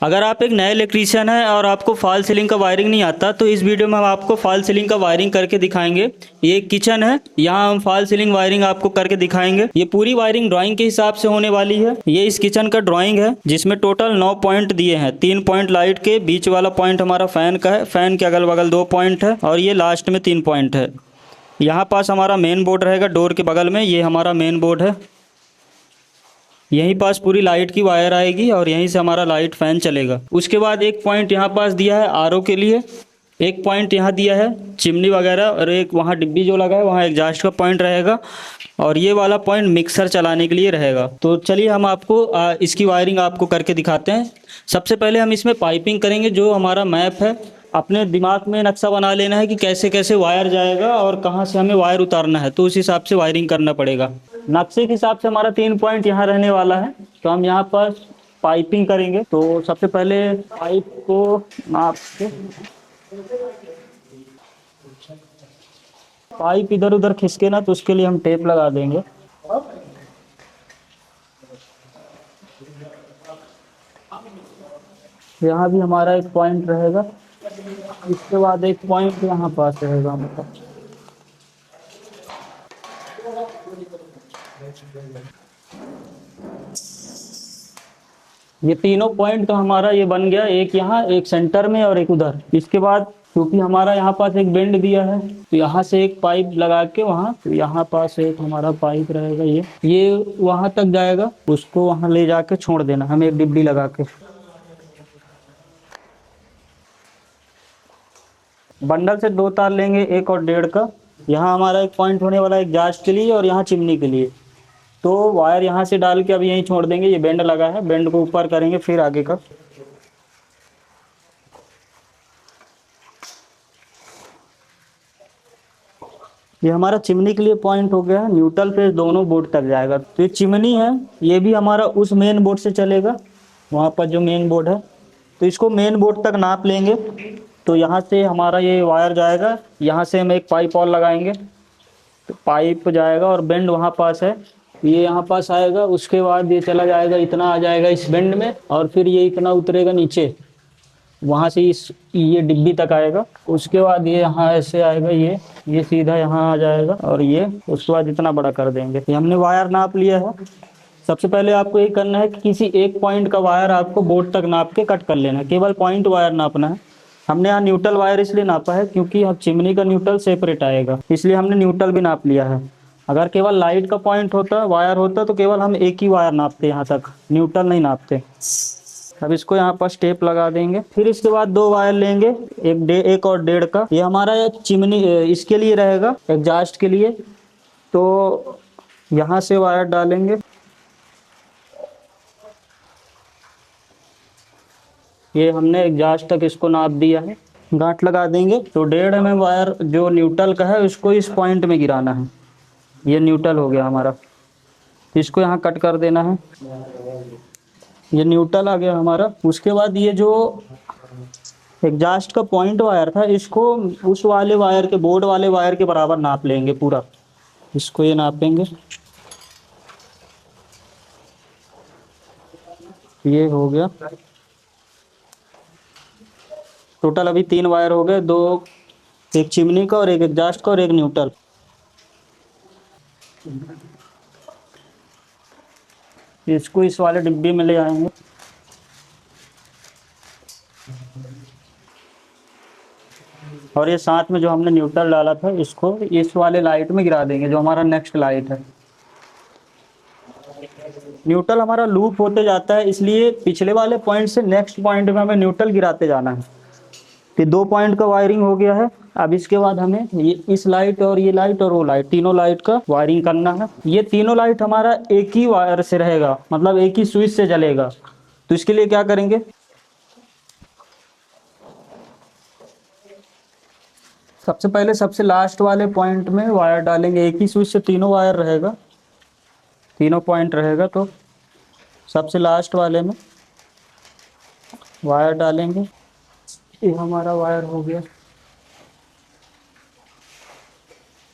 अगर आप एक नए इलेक्ट्रीशियन हैं और आपको फॉल सीलिंग का वायरिंग नहीं आता तो इस वीडियो में हम आपको फॉल सीलिंग का वायरिंग करके दिखाएंगे। ये एक किचन है, यहाँ हम फॉल सीलिंग वायरिंग आपको करके दिखाएंगे। ये पूरी वायरिंग ड्राइंग के हिसाब से होने वाली है। ये इस किचन का ड्राइंग है जिसमें टोटल 9 पॉइंट दिए हैं। 3 पॉइंट लाइट के, बीच वाला पॉइंट हमारा फैन का है, फैन के अगल बगल 2 पॉइंट है और ये लास्ट में 3 पॉइंट है। यहाँ पास हमारा मेन बोर्ड रहेगा, डोर के बगल में ये हमारा मेन बोर्ड है। यहीं पास पूरी लाइट की वायर आएगी और यहीं से हमारा लाइट फैन चलेगा। उसके बाद एक पॉइंट यहाँ पास दिया है आरओ के लिए, एक पॉइंट यहाँ दिया है चिमनी वगैरह, और एक वहाँ डिब्बी जो लगा है वहाँ एग्जॉस्ट का पॉइंट रहेगा और ये वाला पॉइंट मिक्सर चलाने के लिए रहेगा। तो चलिए हम आपको इसकी वायरिंग आपको करके दिखाते हैं। सबसे पहले हम इसमें पाइपिंग करेंगे। जो हमारा मैप है, अपने दिमाग में नक्शा बना लेना है कि कैसे कैसे वायर जाएगा और कहाँ से हमें वायर उतारना है, तो उस हिसाब से वायरिंग करना पड़ेगा। नक्शे के हिसाब से हमारा 3 पॉइंट यहाँ रहने वाला है, तो हम यहाँ पर पाइपिंग करेंगे। तो सबसे पहले पाइप को नाप के, पाइप इधर उधर खिसके ना, तो उसके लिए हम टेप लगा देंगे। यहाँ भी हमारा एक पॉइंट रहेगा, इसके बाद एक पॉइंट यहाँ पास रहेगा। मतलब ये तीनों पॉइंट तो हमारा ये बन गया, एक यहाँ, एक सेंटर में और एक उधर। इसके बाद क्योंकि हमारा यहाँ पास एक बेंड दिया है, तो यहाँ से एक पाइप लगा के वहाँ, तो यहाँ पास एक हमारा पाइप रहेगा, ये वहाँ तक जाएगा। उसको वहाँ ले जाके छोड़ देना हमें एक डिब्बी लगा के। बंडल से 2 तार लेंगे, 1 और 1.5 का। यहाँ हमारा एक पॉइंट होने वाला है एग्जॉस्ट के लिए और यहाँ चिमनी के लिए। तो वायर यहाँ से डाल के अभी यहीं छोड़ देंगे। ये बेंड लगा है, बेंड को ऊपर करेंगे फिर आगे का। ये हमारा चिमनी के लिए पॉइंट हो गया है, न्यूट्रल पे दोनों बोर्ड तक जाएगा। तो ये चिमनी है, ये भी हमारा उस मेन बोर्ड से चलेगा, वहाँ पर जो मेन बोर्ड है। तो इसको मेन बोर्ड तक नाप लेंगे। तो यहाँ से हमारा ये वायर जाएगा, यहाँ से हम एक पाइप और लगाएंगे, तो पाइप जाएगा और बेंड वहाँ पास है, ये यहाँ पास आएगा। उसके बाद ये चला जाएगा, इतना आ जाएगा इस बेंड में, और फिर ये इतना उतरेगा नीचे, वहाँ से ये डिब्बी तक आएगा। उसके बाद ये यहाँ ऐसे आएगा, ये सीधा यहाँ आ जाएगा और ये उसके बाद इतना बड़ा कर देंगे। ये हमने वायर नाप लिया है। सबसे पहले आपको ये करना है कि किसी एक पॉइंट का वायर आपको बोर्ड तक नाप के कट कर लेना है, केवल पॉइंट वायर नापना है। हमने यहाँ न्यूट्रल वायर इसलिए नापा है क्योंकि अब चिमनी का न्यूट्रल सेपरेट आएगा, इसलिए हमने न्यूट्रल भी नाप लिया है। अगर केवल लाइट का पॉइंट होता, वायर होता, तो केवल हम एक ही वायर नापते, यहाँ तक न्यूट्रल नहीं नापते। अब इसको यहाँ पर स्टेप लगा देंगे। फिर इसके बाद 2 वायर लेंगे, एक और 1.5 का। ये हमारा चिमनी इसके लिए रहेगा, एग्जॉस्ट के लिए। तो यहाँ से वायर डालेंगे, ये हमने एग्जॉस्ट तक इसको नाप दिया है। गांठ लगा देंगे। तो 1.5 mm वायर जो न्यूट्रल का है उसको इस पॉइंट में गिराना है। ये न्यूट्रल हो गया हमारा, इसको यहाँ कट कर देना है। ये न्यूट्रल आ गया हमारा। उसके बाद ये जो एग्जॉस्ट का पॉइंट वायर था, इसको उस वाले वायर के, बोर्ड वाले वायर के बराबर नाप लेंगे पूरा। इसको ये नापेंगे, ये हो गया। टोटल अभी 3 वायर हो गए, 2 एक चिमनी का और एक एग्जॉस्ट का और एक न्यूट्रल। इसको इस वाले डिब्बे में ले आएंगे। और ये साथ में जो हमने न्यूट्रल डाला था, इसको इस वाले लाइट में गिरा देंगे, जो हमारा नेक्स्ट लाइट है। न्यूट्रल हमारा लूप होते जाता है, इसलिए पिछले वाले पॉइंट से नेक्स्ट पॉइंट में हमें न्यूट्रल गिराते जाना है। तो 2 पॉइंट का वायरिंग हो गया है। अब इसके बाद हमें ये इस लाइट और ये लाइट और वो लाइट, तीनों लाइट का वायरिंग करना है। ये तीनों लाइट हमारा एक ही वायर से रहेगा, मतलब एक ही स्विच से जलेगा। तो इसके लिए क्या करेंगे, सबसे पहले सबसे लास्ट वाले पॉइंट में वायर डालेंगे। एक ही स्विच से तीनों वायर रहेगा, तीनों पॉइंट रहेगा। तो सबसे लास्ट वाले में वायर डालेंगे। ये हमारा वायर हो गया।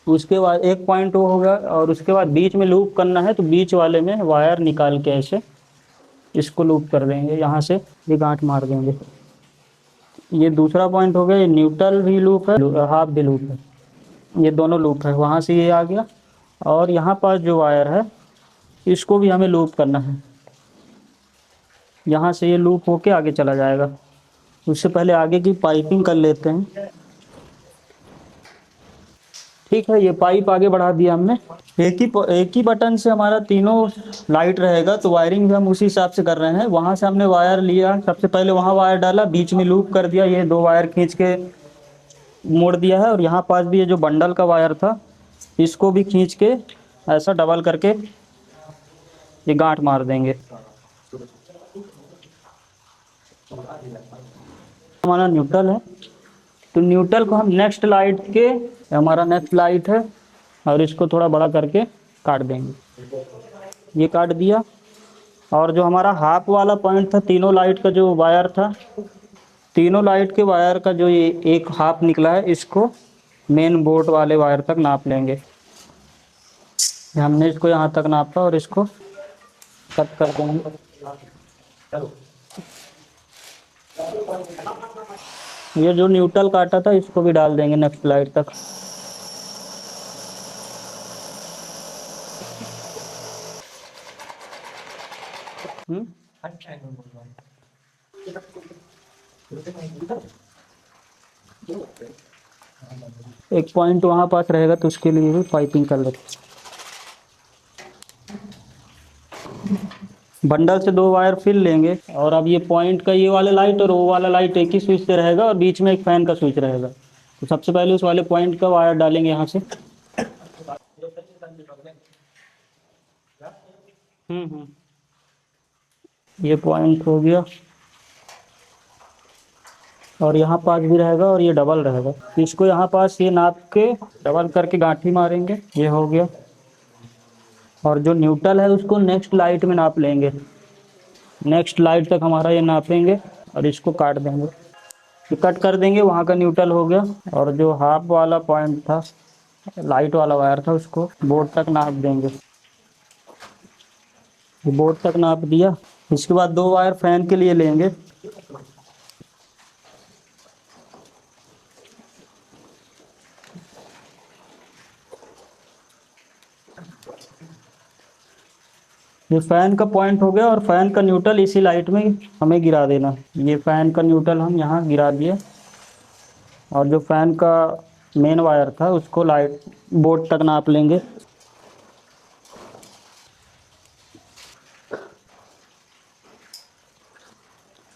उसके बाद एक पॉइंट वो होगा और उसके बाद बीच में लूप करना है, तो बीच वाले में वायर निकाल के ऐसे इसको लूप कर देंगे यहाँ से, ये गांठ मार देंगे। ये दूसरा पॉइंट हो गया, ये न्यूट्रल भी लूप है, हाफ भी लूप है, ये दोनों लूप है। वहाँ से ये आ गया, और यहाँ पास जो वायर है इसको भी हमें लूप करना है। यहाँ से ये लूप होके आगे चला जाएगा। उससे पहले आगे की पाइपिंग कर लेते हैं। ठीक है, ये पाइप आगे बढ़ा दिया हमने। एक ही बटन से हमारा तीनों लाइट रहेगा, तो वायरिंग भी हम उसी हिसाब से कर रहे हैं। वहाँ से हमने वायर लिया, सबसे पहले वहाँ वायर डाला, बीच में लूप कर दिया, ये 2 वायर खींच के मोड़ दिया है। और यहाँ पास भी ये जो बंडल का वायर था इसको भी खींच के ऐसा डबल करके ये गांठ मार देंगे। हमारा न्यूट्रल है, तो न्यूट्रल को हम नेक्स्ट लाइट के, हमारा नेक्स्ट लाइट है, और इसको थोड़ा बड़ा करके काट देंगे। ये काट दिया। और जो हमारा हाफ वाला पॉइंट था, तीनों लाइट का जो वायर था, तीनों लाइट के वायर का जो ये एक हाफ निकला है, इसको मेन बोर्ड वाले वायर तक नाप लेंगे। हमने इसको यहाँ तक नापा और इसको कट कर देंगे। ये जो न्यूट्रल काटा था इसको भी डाल देंगे नेक्स्ट लाइट तक। एक पॉइंट वहाँ पास रहेगा, तो उसके लिए भी पाइपिंग कर लेते। बंडल से 2 वायर फिल लेंगे, और अब ये पॉइंट का ये वाला लाइट और वो वाला लाइट एक ही स्विच से रहेगा, और बीच में एक फैन का स्विच रहेगा। तो सबसे पहले उस वाले पॉइंट का वायर डालेंगे यहाँ से। ये पॉइंट हो गया, और यहाँ पास भी रहेगा, और ये डबल रहेगा। इसको यहाँ पास ये नाप के डबल करके गांठी मारेंगे। ये हो गया। और जो न्यूट्रल है उसको नेक्स्ट लाइट में नाप लेंगे। नेक्स्ट लाइट तक हमारा ये नापेंगे और इसको काट देंगे। ये कट कर देंगे, वहाँ का न्यूट्रल हो गया। और जो हाफ वाला पॉइंट था, लाइट वाला वायर था, उसको बोर्ड तक नाप देंगे। ये बोर्ड तक नाप दिया। इसके बाद 2 वायर फैन के लिए लेंगे। ये फैन का पॉइंट हो गया, और फैन का न्यूट्रल इसी लाइट में हमें गिरा देना। ये फैन का न्यूट्रल हम यहाँ गिरा दिए, और जो फैन का मेन वायर था उसको लाइट बोर्ड तक नाप लेंगे।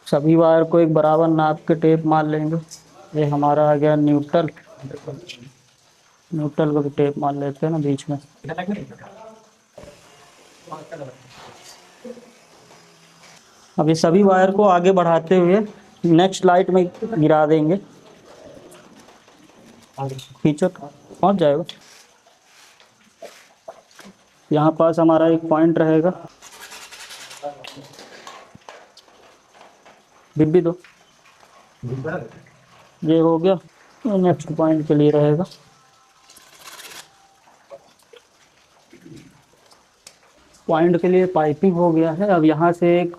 सभी वायर को एक बराबर नाप के टेप मार लेंगे। ये हमारा आ गया न्यूट्रल। न्यूट्रल को भी टेप मार लेते हैं ना बीच में। अब ये सभी वायर को आगे बढ़ाते हुए नेक्स्ट लाइट में गिरा देंगे। खींचो, पहुंच जाएगा। यहाँ पास हमारा एक पॉइंट रहेगा। डिब्बी दो। ये हो गया, नेक्स्ट पॉइंट के लिए रहेगा। पॉइंट के लिए पाइपिंग हो गया है। अब यहाँ से एक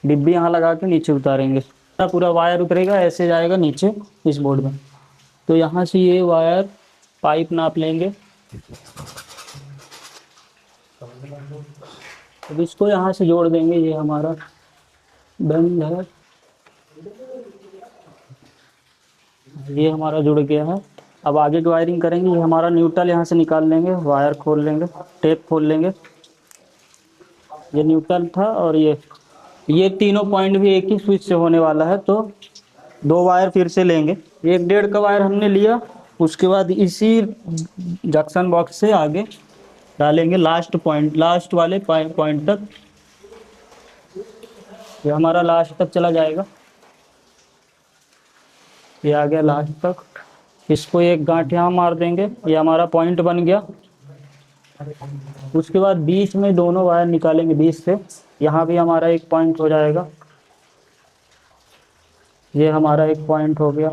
डिब्बी यहाँ लगा के नीचे उतारेंगे। पूरा वायर उतरेगा, ऐसे जाएगा नीचे इस बोर्ड में। तो यहाँ से ये वायर पाइप नाप लेंगे। अब इसको यहाँ से जोड़ देंगे। ये हमारा बंद है, ये हमारा जुड़ गया है। अब आगे की वायरिंग करेंगे। ये हमारा न्यूट्रल यहाँ से निकाल लेंगे, वायर खोल लेंगे, टेप खोल लेंगे। ये न्यूट्रल था, और ये तीनों पॉइंट भी एक ही स्विच से होने वाला है, तो 2 वायर फिर से लेंगे। 1.5 का वायर हमने लिया। उसके बाद इसी जंक्शन बॉक्स से आगे डालेंगे लास्ट पॉइंट, लास्ट वाले पॉइंट तक। ये हमारा लास्ट तक चला जाएगा। ये आ गया लास्ट तक। इसको एक गांठ यहाँ मार देंगे। ये हमारा पॉइंट बन गया। उसके बाद बीच में दोनों वायर निकालेंगे बीच से। यहाँ भी हमारा एक पॉइंट हो जाएगा। ये हमारा एक पॉइंट हो गया।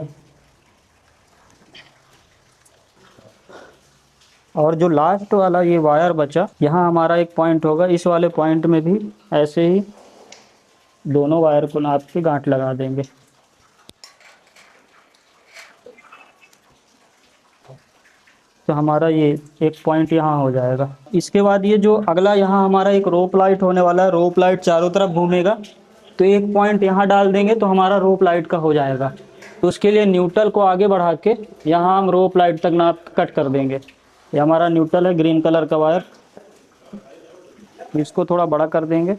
और जो लास्ट वाला ये वायर बचा, यहाँ हमारा एक पॉइंट होगा। इस वाले पॉइंट में भी ऐसे ही दोनों वायर को नाप के गांठ लगा देंगे। तो हमारा ये एक पॉइंट यहाँ हो जाएगा। इसके बाद ये जो अगला यहाँ हमारा एक रोप लाइट होने वाला है, रोप लाइट चारों तरफ घूमेगा, तो एक पॉइंट यहाँ डाल देंगे तो हमारा रोप लाइट का हो जाएगा। तो उसके लिए न्यूट्रल को आगे बढ़ा के यहाँ हम रोप लाइट तक नाप कट कर देंगे। ये हमारा न्यूट्रल है, ग्रीन कलर का वायर, इसको थोड़ा बड़ा कर देंगे।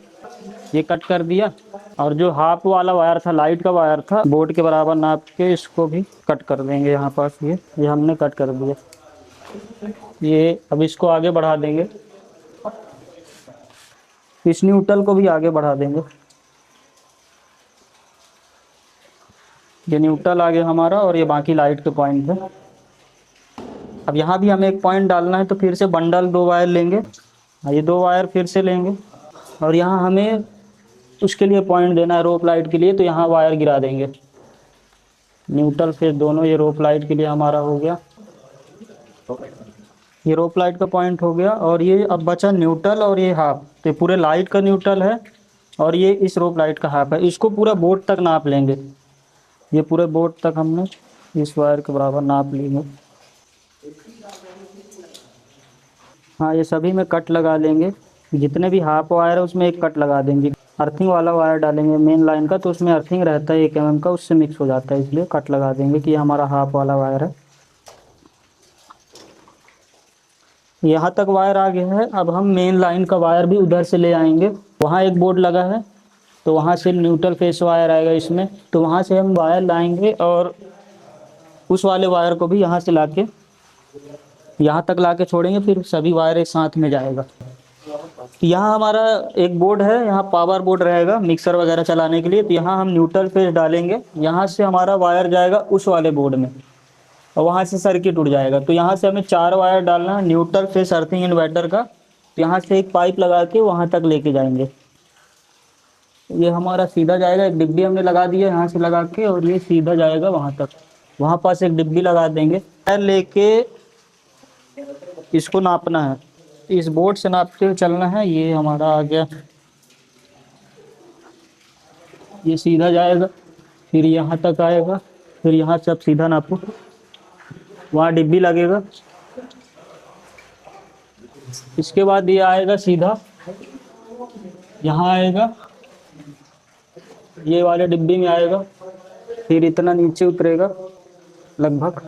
ये कट कर दिया। और जो हाफ वाला वायर था, लाइट का वायर था, बोर्ड के बराबर नाप के इसको भी कट कर देंगे यहाँ पास। ये हमने कट कर दिया। ये अब इसको आगे बढ़ा देंगे, इस न्यूट्रल को भी आगे बढ़ा देंगे। ये न्यूट्रल आ गया हमारा और ये बाकी लाइट के पॉइंट है। अब यहाँ भी हमें एक पॉइंट डालना है, तो फिर से बंडल 2 वायर लेंगे, ये 2 वायर फिर से लेंगे और यहाँ हमें उसके लिए पॉइंट देना है रोप लाइट के लिए, तो यहाँ वायर गिरा देंगे। न्यूट्रल फेस दोनों ये रोप लाइट के लिए हमारा हो गया। ये रोप लाइट का पॉइंट हो गया। और ये अब बचा न्यूट्रल और ये हाफ, तो पूरे लाइट का न्यूट्रल है और ये इस रोप लाइट का हाफ है। इसको पूरा बोर्ड तक नाप लेंगे। ये पूरे बोर्ड तक हमने इस वायर के बराबर नाप लेंगे। हाँ, ये सभी में कट लगा लेंगे। जितने भी हाफ वायर है उसमें एक कट लगा देंगे। अर्थिंग वाला वायर डालेंगे मेन लाइन का, तो उसमें अर्थिंग रहता है 1 mm का, उससे मिक्स हो जाता है, इसलिए कट लगा देंगे कि ये हमारा हाफ वाला वायर है। यहाँ तक वायर आ गया है। अब हम मेन लाइन का वायर भी उधर से ले आएंगे। वहाँ एक बोर्ड लगा है, तो वहाँ से न्यूट्रल फेस वायर आएगा इसमें, तो वहाँ से हम वायर लाएंगे और उस वाले वायर को भी यहाँ से लाके यहाँ तक लाके छोड़ेंगे, फिर सभी वायर एक साथ में जाएगा। यहाँ हमारा एक बोर्ड है, यहाँ पावर बोर्ड रहेगा मिक्सर वगैरह चलाने के लिए, तो यहाँ हम न्यूट्रल फेस डालेंगे। यहाँ से हमारा वायर जाएगा उस वाले बोर्ड में और वहाँ से सर्किट उड़ जाएगा। तो यहाँ से हमें 4 वायर डालना है न्यूट्रल फेस अर्थिंग इन्वर्टर का। तो यहाँ से एक पाइप लगा के वहाँ तक लेके जाएंगे। ये हमारा सीधा जाएगा, एक डिब्बी हमने लगा दी है यहाँ से लगा के, और ये सीधा जाएगा वहाँ तक। वहाँ पास एक डिब्बी लगा देंगे। वायर लेके इसको नापना है, इस बोर्ड से नापते हुए चलना है। ये हमारा आ गया, ये सीधा जाएगा, फिर यहाँ तक आएगा, फिर यहाँ से अब सीधा नापो, वहाँ डिब्बी लगेगा। इसके बाद ये आएगा सीधा, यहाँ आएगा, ये वाले डिब्बी में आएगा, फिर इतना नीचे उतरेगा लगभग,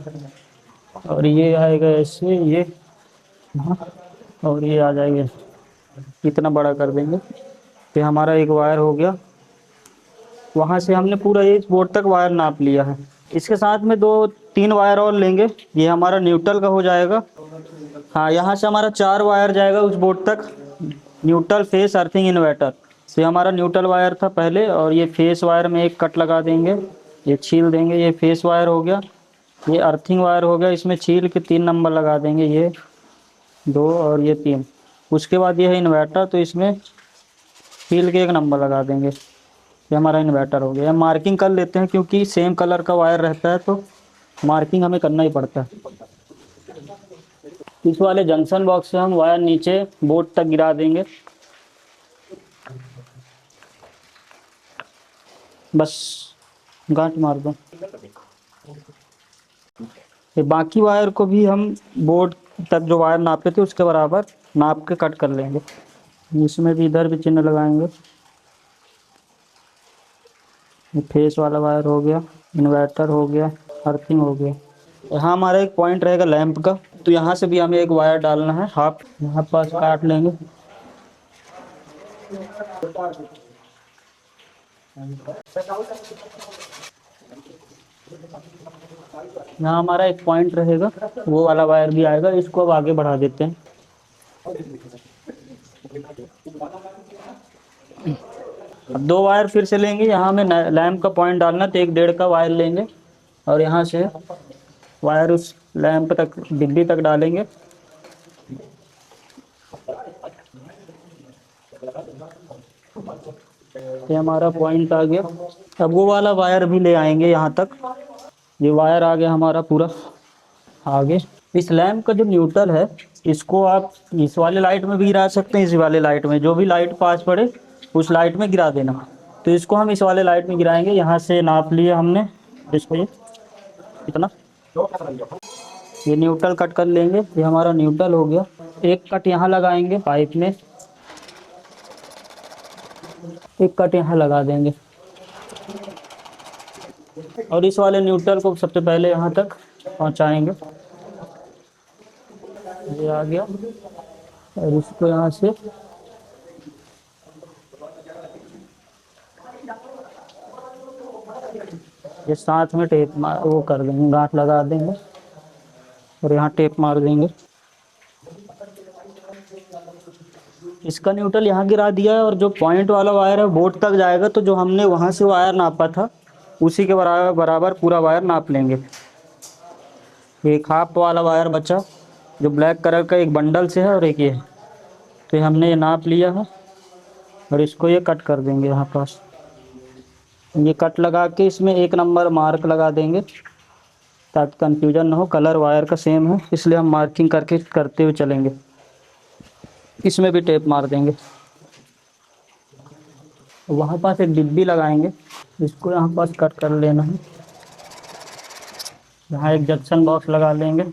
और ये आएगा ऐसे, ये और ये आ जाएगा, इतना बड़ा कर देंगे। तो हमारा एक वायर हो गया। वहाँ से हमने पूरा इस बोर्ड तक वायर नाप लिया है। इसके साथ में 2-3 वायर और लेंगे, ये हमारा न्यूट्रल का हो जाएगा। हाँ, यहाँ से हमारा 4 वायर जाएगा उस बोर्ड तक, न्यूट्रल फेस अर्थिंग इन्वर्टर से। हमारा न्यूट्रल वायर था पहले, और ये फेस वायर में एक कट लगा देंगे, ये छील देंगे। ये फेस वायर हो गया, ये अर्थिंग वायर हो गया, इसमें छील के 3 नंबर लगा देंगे, ये 2 और ये 3। उसके बाद ये है इन्वर्टर, तो इसमें छील के 1 नंबर लगा देंगे। ये हमारा इन्वर्टर हो गया। मार्किंग कर लेते हैं, क्योंकि सेम कलर का वायर रहता है तो मार्किंग हमें करना ही पड़ता है। इस वाले जंक्शन बॉक्स से हम वायर नीचे बोर्ड तक गिरा देंगे, बस गांठ मार दो। ये बाकी वायर को भी हम बोर्ड तक जो वायर नापे थे उसके बराबर नाप के कट कर लेंगे। इसमें भी इधर भी चिन्ह लगाएंगे। ये फेस वाला वायर हो गया, इन्वर्टर हो गया, अर्थिंग हो गया। यहाँ हमारा एक पॉइंट रहेगा लैंप का, तो यहाँ से भी हमें एक वायर डालना है हाफ, यहाँ पास काट लेंगे। यहाँ हमारा एक पॉइंट रहेगा, वो वाला वायर भी आएगा। इसको अब आगे बढ़ा देते हैं। अब 2 वायर फिर से लेंगे। यहाँ हमें लैंप का पॉइंट डालना, तो 1-1.5 का वायर लेंगे और यहाँ से वायर उस लैंप तक, डिब्बी तक डालेंगे। ये हमारा पॉइंट आ गया। अब वो वाला वायर भी ले आएंगे यहाँ तक। ये वायर आ गया हमारा पूरा आगे। इस लैंप का जो न्यूट्रल है, इसको आप इस वाले लाइट में भी गिरा सकते हैं, इस वाले लाइट में, जो भी लाइट पास पड़े उस लाइट में गिरा देना। तो तो इसको हम इस वाले लाइट में गिराएंगे। यहाँ से नाप लिया हमने इसको, ये कितना, ये न्यूट्रल कट कर लेंगे। ये हमारा न्यूट्रल हो गया। एक कट यहाँ लगाएंगे पाइप में, एक कट यहाँ लगा देंगे और इस वाले न्यूट्रल को सबसे पहले यहाँ तक पहुँचाएंगे। ये आ गया और इसको यहाँ से ये साथ में टेप वो कर देंगे, गांठ लगा देंगे और यहाँ टेप मार देंगे। इसका न्यूट्रल यहाँ गिरा दिया है और जो पॉइंट वाला वायर है बोर्ड तक जाएगा, तो जो हमने वहाँ से वायर नापा था उसी के बराबर पूरा वायर नाप लेंगे। एक हाफ वाला वायर बचा जो ब्लैक कलर का एक बंडल से है और एक ये है, तो ये हमने ये नाप लिया है और इसको ये कट कर देंगे। यहाँ पास ये कट लगा के इसमें 1 नंबर मार्क लगा देंगे ताकि कंफ्यूजन ना हो। कलर वायर का सेम है इसलिए हम मार्किंग करके करते हुए चलेंगे। इसमें भी टेप मार देंगे। वहाँ पास एक डिब्बी लगाएंगे, इसको यहाँ पास कट कर लेना है। यहाँ एक जंक्शन बॉक्स लगा लेंगे।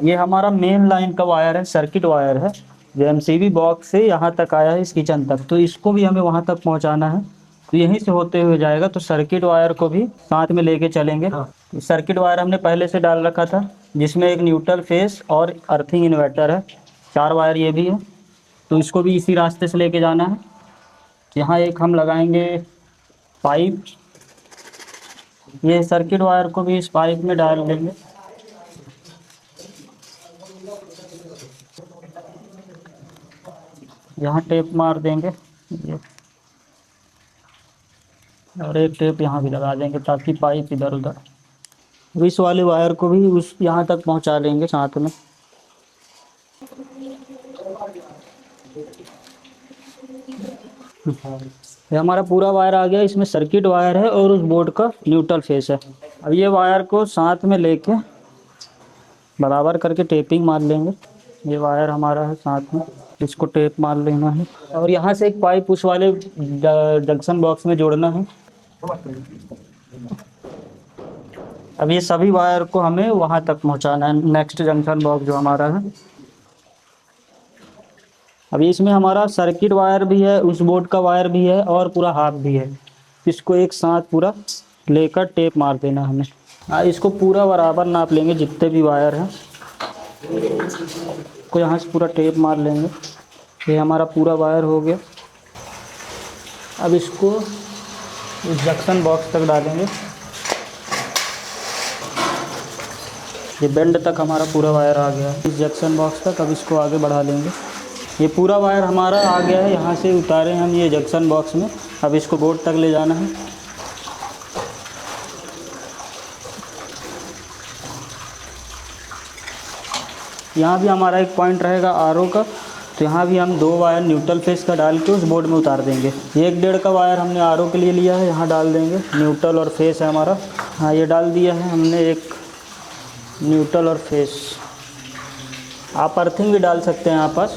ये हमारा मेन लाइन का वायर है, सर्किट वायर है जो एमसीबी बॉक्स से यहाँ तक आया है इस किचन तक, तो इसको भी हमें वहाँ तक पहुँचाना है। तो यहीं से होते हुए जाएगा, तो सर्किट वायर को भी साथ में लेके चलेंगे। सर्किट वायर हमने पहले से डाल रखा था जिसमें एक न्यूट्रल फेस और अर्थिंग इन्वर्टर है, 4 वायर ये भी है, तो इसको भी इसी रास्ते से लेके जाना है। यहाँ एक हम लगाएंगे पाइप, ये सर्किट वायर को भी इस पाइप में डाल देंगे। यहाँ टेप मार देंगे ये, और एक टेप यहाँ भी लगा देंगे ताकि पाइप इधर उधर। इस वाले वायर को भी उस यहाँ तक पहुँचा लेंगे साथ में। ये हमारा पूरा वायर आ गया। इसमें सर्किट वायर है और उस बोर्ड का न्यूट्रल फेस है। अब ये वायर को साथ में लेके बराबर करके टेपिंग मार लेंगे। ये वायर हमारा है साथ में, इसको टेप मार लेना है और यहाँ से एक पाइप उस वाले जंक्शन बॉक्स में जोड़ना है। अब ये सभी वायर को हमें वहाँ तक पहुँचाना है, नेक्स्ट जंक्शन बॉक्स जो हमारा है। अभी इसमें हमारा सर्किट वायर भी है, उस बोर्ड का वायर भी है और पूरा हाफ भी है। इसको एक साथ पूरा लेकर टेप मार देना हमें। इसको पूरा बराबर नाप लेंगे जितने भी वायर हैं, को यहाँ से पूरा टेप मार लेंगे। ये हमारा पूरा वायर हो गया। अब इसको इस जंक्शन बॉक्स तक डालेंगे। ये बेंड तक हमारा पूरा वायर आ गया इस जंक्शन बॉक्स तक। अब इसको आगे बढ़ा लेंगे। ये पूरा वायर हमारा आ गया है, यहाँ से उतारे हम ये जंक्शन बॉक्स में। अब इसको बोर्ड तक ले जाना है। यहाँ भी हमारा एक पॉइंट रहेगा आरओ का, तो यहाँ भी हम 2 वायर न्यूट्रल फेस का डाल के उस बोर्ड में उतार देंगे। ये 1.5 का वायर हमने आरओ के लिए लिया है, यहाँ डाल देंगे। न्यूट्रल और फेस है हमारा, हाँ ये डाल दिया है हमने एक न्यूट्रल और फेस। आप अर्थिंग भी डाल सकते हैं यहाँ पास,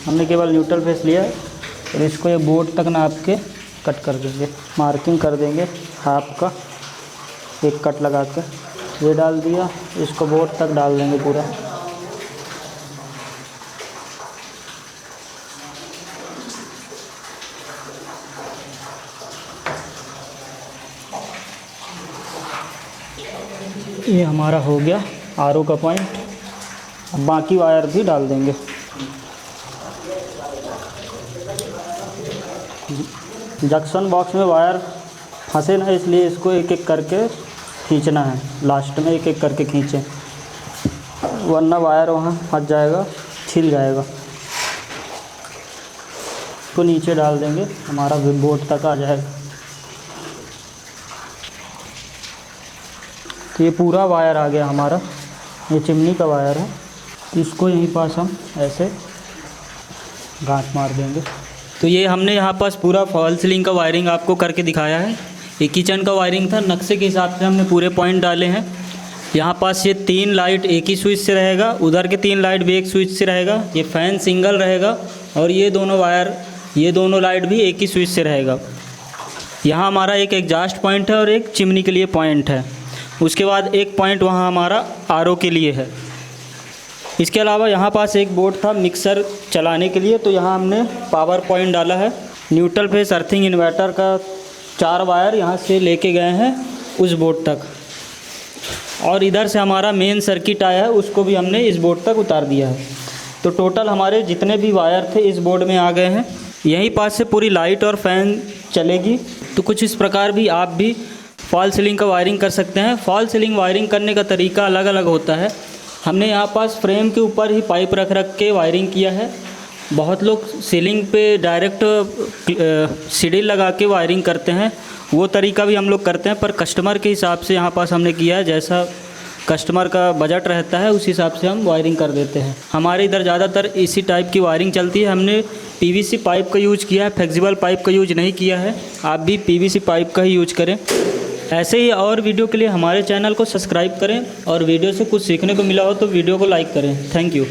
हमने केवल न्यूट्रल फेस लिया है। और इसको ये बोर्ड तक नाप के कट कर देंगे, मार्किंग कर देंगे हाफ का, एक कट लगा कर ये डाल दिया। इसको बोर्ड तक डाल देंगे पूरा। ये हमारा हो गया आरओ का पॉइंट। अब बाकी वायर भी डाल देंगे। जंक्शन बॉक्स में वायर फंसे ना, इसलिए इसको एक एक करके खींचना है। लास्ट में एक एक करके खींचें, वरना वायर वहाँ फंस जाएगा, छिल जाएगा। इसको नीचे डाल देंगे, हमारा बोर्ड तक आ जाएगा। तो ये पूरा वायर आ गया हमारा, ये चिमनी का वायर है। इसको यहीं पास हम ऐसे गांठ मार देंगे। तो ये हमने यहाँ पास पूरा फॉल सीलिंग का वायरिंग आपको करके दिखाया है। ये किचन का वायरिंग था, नक्शे के हिसाब से हमने पूरे पॉइंट डाले हैं। यहाँ पास ये 3 लाइट एक ही स्विच से रहेगा, उधर के 3 लाइट भी एक स्विच से रहेगा। ये फ़ैन सिंगल रहेगा और ये दोनों वायर ये दोनों लाइट भी एक ही स्विच से रहेगा। यहाँ हमारा एक एग्जॉस्ट पॉइंट है और एक चिमनी के लिए पॉइंट है। उसके बाद एक पॉइंट वहाँ हमारा आरओ के लिए है। इसके अलावा यहाँ पास एक बोर्ड था मिक्सर चलाने के लिए, तो यहाँ हमने पावर पॉइंट डाला है। न्यूट्रल फेस अर्थिंग इन्वर्टर का 4 वायर यहाँ से लेके गए हैं उस बोर्ड तक, और इधर से हमारा मेन सर्किट आया है, उसको भी हमने इस बोर्ड तक उतार दिया है। तो टोटल हमारे जितने भी वायर थे इस बोर्ड में आ गए हैं। यहीं पास से पूरी लाइट और फैन चलेगी। तो कुछ इस प्रकार भी आप भी फॉल सीलिंग का वायरिंग कर सकते हैं। फॉल सीलिंग वायरिंग करने का तरीका अलग अलग होता है। हमने यहाँ पास फ्रेम के ऊपर ही पाइप रख के वायरिंग किया है। बहुत लोग सीलिंग पे डायरेक्ट सीढ़ी लगा के वायरिंग करते हैं, वो तरीका भी हम लोग करते हैं, पर कस्टमर के हिसाब से यहाँ पास हमने किया है। जैसा कस्टमर का बजट रहता है उस हिसाब से हम वायरिंग कर देते हैं। हमारे इधर ज़्यादातर इसी टाइप की वायरिंग चलती है। हमने पीवीसी पाइप का यूज किया है, फ्लेक्सिबल पाइप का यूज नहीं किया है। आप भी पीवीसी पाइप का ही यूज करें। ऐसे ही और वीडियो के लिए हमारे चैनल को सब्सक्राइब करें, और वीडियो से कुछ सीखने को मिला हो तो वीडियो को लाइक करें। Thank you.